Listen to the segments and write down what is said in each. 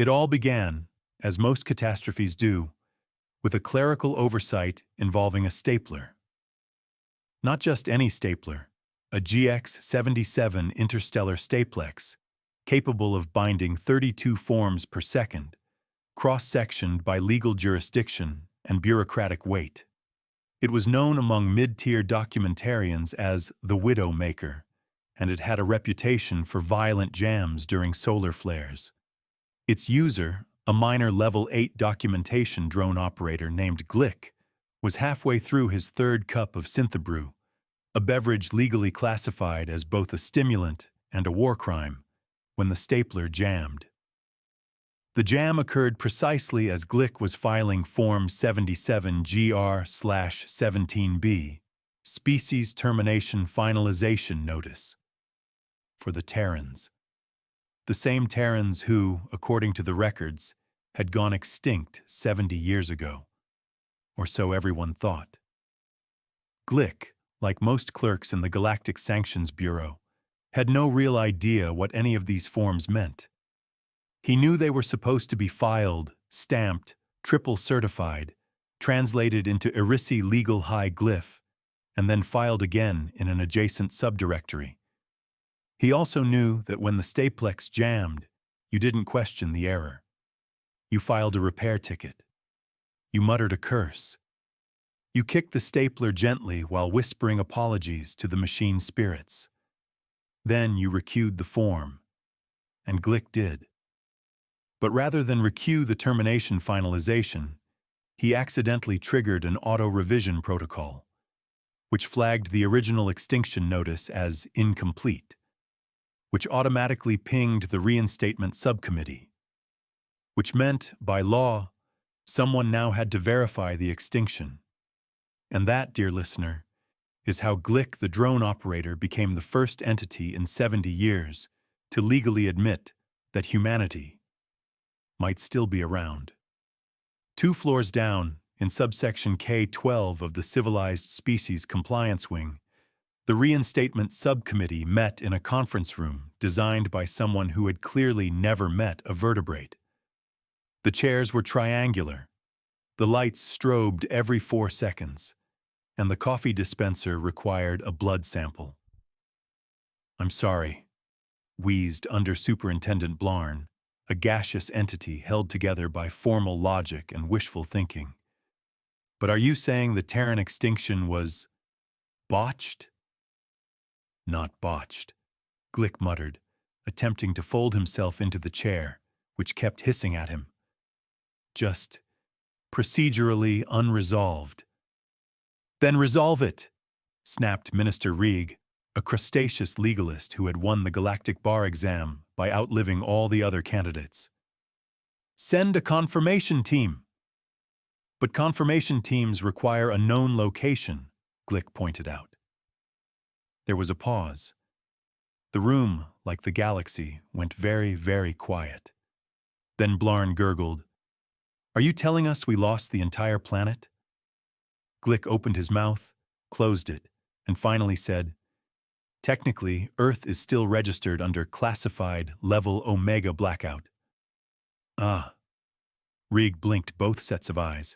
It all began, as most catastrophes do, with a clerical oversight involving a stapler. Not just any stapler, a GX77 interstellar staplex, capable of binding 32 forms per second, cross-sectioned by legal jurisdiction and bureaucratic weight. It was known among mid-tier documentarians as the Widow Maker, and it had a reputation for violent jams during solar flares. Its user, a minor Level 8 documentation drone operator named Glik, was halfway through his third cup of Synthebrew, a beverage legally classified as both a stimulant and a war crime, when the stapler jammed. The jam occurred precisely as Glik was filing Form 77GR/17B, Species Termination Finalization Notice, for the Terrans. The same Terrans who, according to the records, had gone extinct 70 years ago, or so everyone thought. Glik, like most clerks in the Galactic Sanctions Bureau, had no real idea what any of these forms meant. He knew they were supposed to be filed, stamped, triple certified, translated into Irisi legal high glyph, and then filed again in an adjacent subdirectory. He also knew that when the staplex jammed, you didn't question the error. You filed a repair ticket. You muttered a curse. You kicked the stapler gently while whispering apologies to the machine spirits. Then you requeued the form, and Glik did. But rather than requeue the termination finalization, he accidentally triggered an auto-revision protocol, which flagged the original extinction notice as incomplete, which automatically pinged the reinstatement subcommittee, which meant, by law, someone now had to verify the extinction. And that, dear listener, is how Glik the drone operator became the first entity in 70 years to legally admit that humanity might still be around. 2 floors down, in subsection K-12 of the Civilized Species Compliance Wing, the reinstatement subcommittee met in a conference room designed by someone who had clearly never met a vertebrate. The chairs were triangular, the lights strobed every 4 seconds, and the coffee dispenser required a blood sample. "I'm sorry," wheezed Under Superintendent Blarn, a gaseous entity held together by formal logic and wishful thinking. "But are you saying the Terran extinction was botched?" "Not botched," Glik muttered, attempting to fold himself into the chair, which kept hissing at him. "Just procedurally unresolved." "Then resolve it," snapped Minister Rieg, a crustaceous legalist who had won the Galactic Bar exam by outliving all the other candidates. "Send a confirmation team." "But confirmation teams require a known location," Glik pointed out. There was a pause. The room, like the galaxy, went very, very quiet. Then Blarn gurgled, "Are you telling us we lost the entire planet?" Glik opened his mouth, closed it, and finally said, "Technically, Earth is still registered under classified level Omega blackout." "Ah." Rieg blinked both sets of eyes.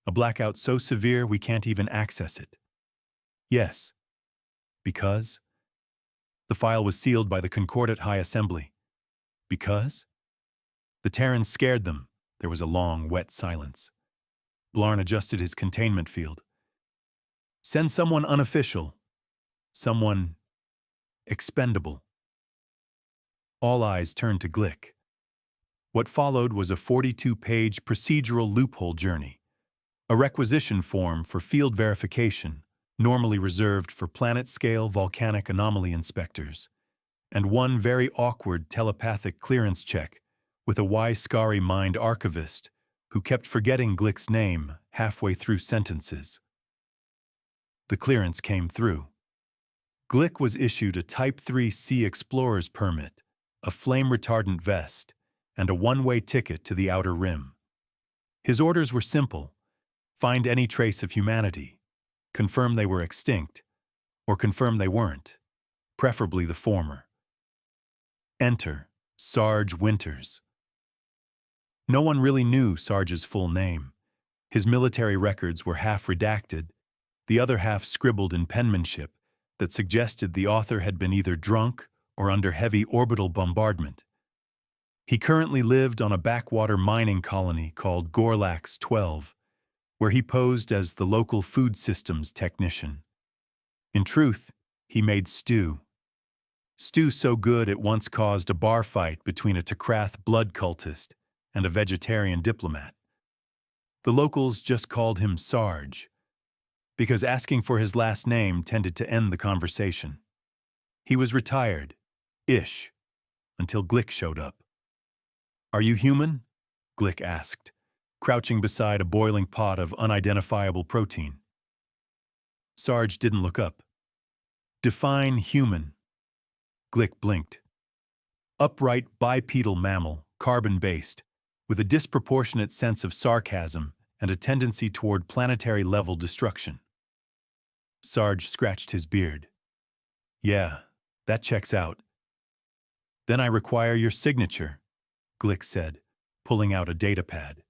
"A blackout so severe we can't even access it." "Yes." "Because?" "The file was sealed by the Concordat High Assembly." "Because?" "The Terrans scared them." There was a long, wet silence. Blarn adjusted his containment field. "Send someone unofficial. Someone expendable." All eyes turned to Glik. What followed was a 42-page procedural loophole journey, a requisition form for field verification, normally reserved for planet-scale volcanic anomaly inspectors, and one very awkward telepathic clearance check with a Yscari-mind archivist who kept forgetting Glik's name halfway through sentences. The clearance came through. Glik was issued a Type 3 Sea Explorer's permit, a flame-retardant vest, and a one-way ticket to the Outer Rim. His orders were simple: find any trace of humanity, confirm they were extinct, or confirm they weren't, preferably the former. Enter Sarge Winters. No one really knew Sarge's full name. His military records were half redacted, the other half scribbled in penmanship that suggested the author had been either drunk or under heavy orbital bombardment. He currently lived on a backwater mining colony called Gorlax 12, where he posed as the local food systems technician. In truth, he made stew. Stew so good it once caused a bar fight between a Takrath blood cultist and a vegetarian diplomat. The locals just called him Sarge, because asking for his last name tended to end the conversation. He was retired-ish, until Glik showed up. "Are you human?" Glik asked, crouching beside a boiling pot of unidentifiable protein. Sarge didn't look up. "Define human." Glik blinked. "Upright bipedal mammal, carbon-based, with a disproportionate sense of sarcasm and a tendency toward planetary-level destruction." Sarge scratched his beard. "Yeah, that checks out." "Then I require your signature," Glik said, pulling out a datapad.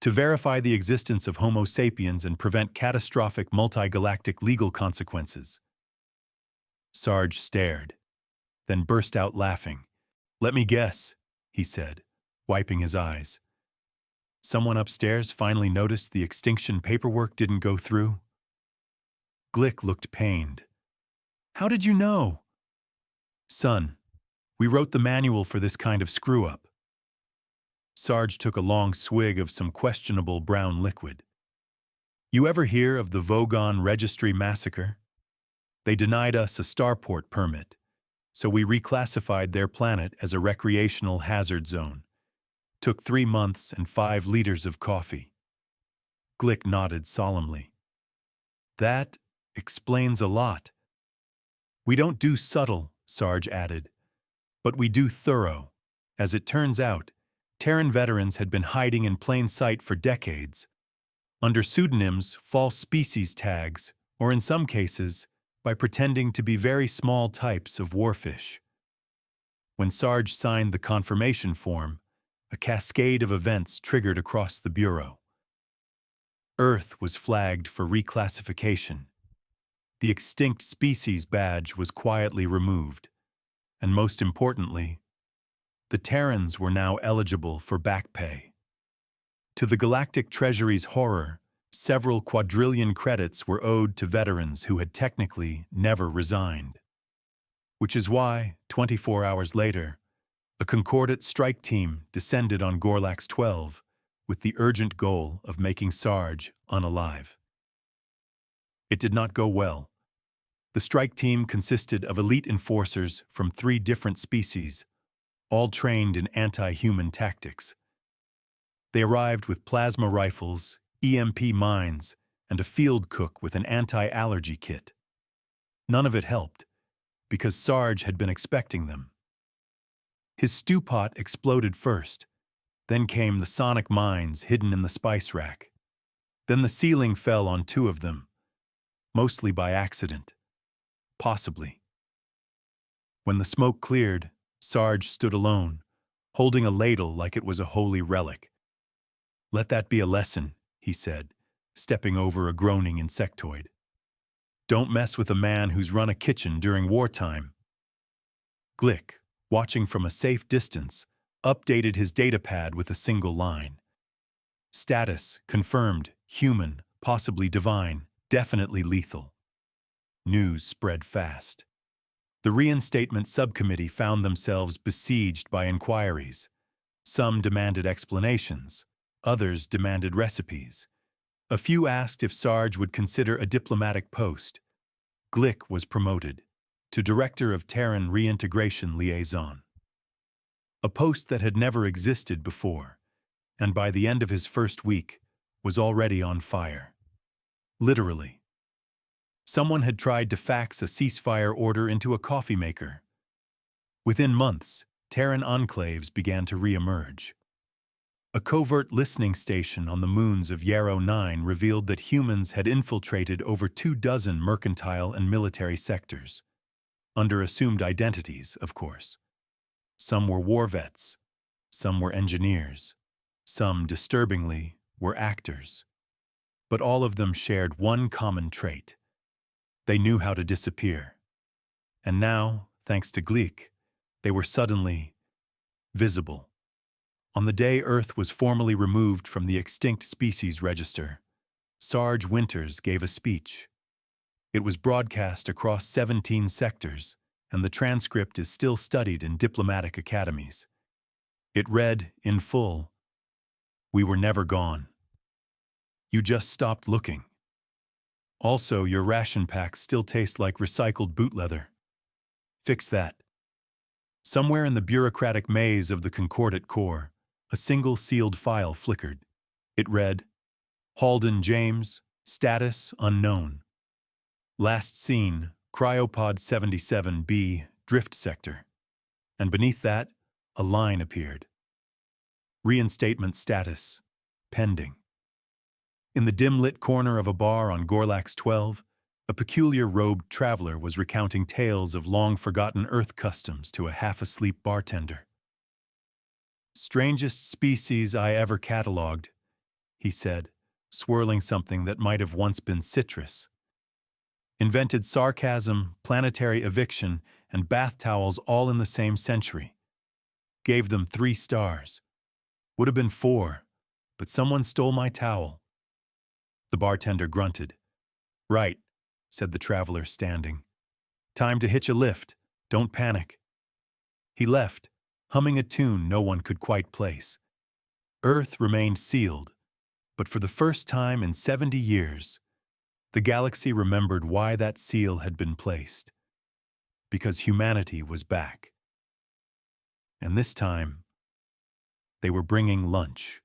"To verify the existence of Homo sapiens and prevent catastrophic multi-galactic legal consequences." Sarge stared, then burst out laughing. "Let me guess," he said, wiping his eyes. "Someone upstairs finally noticed the extinction paperwork didn't go through?" Glik looked pained. "How did you know?" "Son, we wrote the manual for this kind of screw-up." Sarge took a long swig of some questionable brown liquid. "You ever hear of the Vogon Registry Massacre? They denied us a starport permit, so we reclassified their planet as a recreational hazard zone. Took 3 months and 5 liters of coffee." Glik nodded solemnly. "That explains a lot." "We don't do subtle," Sarge added, "but we do thorough. As it turns out, Terran veterans had been hiding in plain sight for decades, under pseudonyms, false species tags, or in some cases, by pretending to be very small types of warfish. When Sarge signed the confirmation form, a cascade of events triggered across the Bureau. Earth was flagged for reclassification. The extinct species badge was quietly removed, and most importantly, the Terrans were now eligible for back pay. To the Galactic Treasury's horror, several quadrillion credits were owed to veterans who had technically never resigned. Which is why, 24 hours later, a Concordat strike team descended on Gorlax 12 with the urgent goal of making Sarge unalive. It did not go well. The strike team consisted of elite enforcers from 3 different species, all trained in anti-human tactics. They arrived with plasma rifles, EMP mines, and a field cook with an anti-allergy kit. None of it helped, because Sarge had been expecting them. His stew pot exploded first, then came the sonic mines hidden in the spice rack. Then the ceiling fell on 2 of them, mostly by accident. Possibly. When the smoke cleared, Sarge stood alone, holding a ladle like it was a holy relic. "Let that be a lesson," he said, stepping over a groaning insectoid. "Don't mess with a man who's run a kitchen during wartime." Glik, watching from a safe distance, updated his datapad with a single line. "Status confirmed, human, possibly divine, definitely lethal." News spread fast. The reinstatement subcommittee found themselves besieged by inquiries. Some demanded explanations, others demanded recipes. A few asked if Sarge would consider a diplomatic post. Glik was promoted to Director of Terran Reintegration Liaison, a post that had never existed before, and by the end of his first week was already on fire. Literally. Someone had tried to fax a ceasefire order into a coffee maker. Within months, Terran enclaves began to re-emerge. A covert listening station on the moons of Yarrow 9 revealed that humans had infiltrated over 24 mercantile and military sectors, under assumed identities, of course. Some were war vets, some were engineers, Some, disturbingly, were actors. But all of them shared one common trait. They knew how to disappear. And now, thanks to Glik, they were suddenly visible. On the day Earth was formally removed from the extinct species register, Sarge Winters gave a speech. It was broadcast across 17 sectors, and the transcript is still studied in diplomatic academies. It read, in full, "We were never gone. You just stopped looking. Also, your ration packs still taste like recycled boot leather. Fix that." Somewhere in the bureaucratic maze of the Concordat core, a single sealed file flickered. It read, "Halden James, status unknown. Last seen, Cryopod 77B, drift sector." And beneath that, a line appeared. "Reinstatement status, pending." In the dim-lit corner of a bar on Gorlax 12, a peculiar-robed traveler was recounting tales of long-forgotten Earth customs to a half-asleep bartender. "Strangest species I ever catalogued," he said, swirling something that might have once been citrus. "Invented sarcasm, planetary eviction, and bath towels all in the same century. Gave them 3 stars. Would have been 4, but someone stole my towel." The bartender grunted. "Right," said the traveler, standing. "Time to hitch a lift. Don't panic." He left, humming a tune no one could quite place. Earth remained sealed, but for the first time in 70 years, the galaxy remembered why that seal had been placed. Because humanity was back. And this time, they were bringing lunch.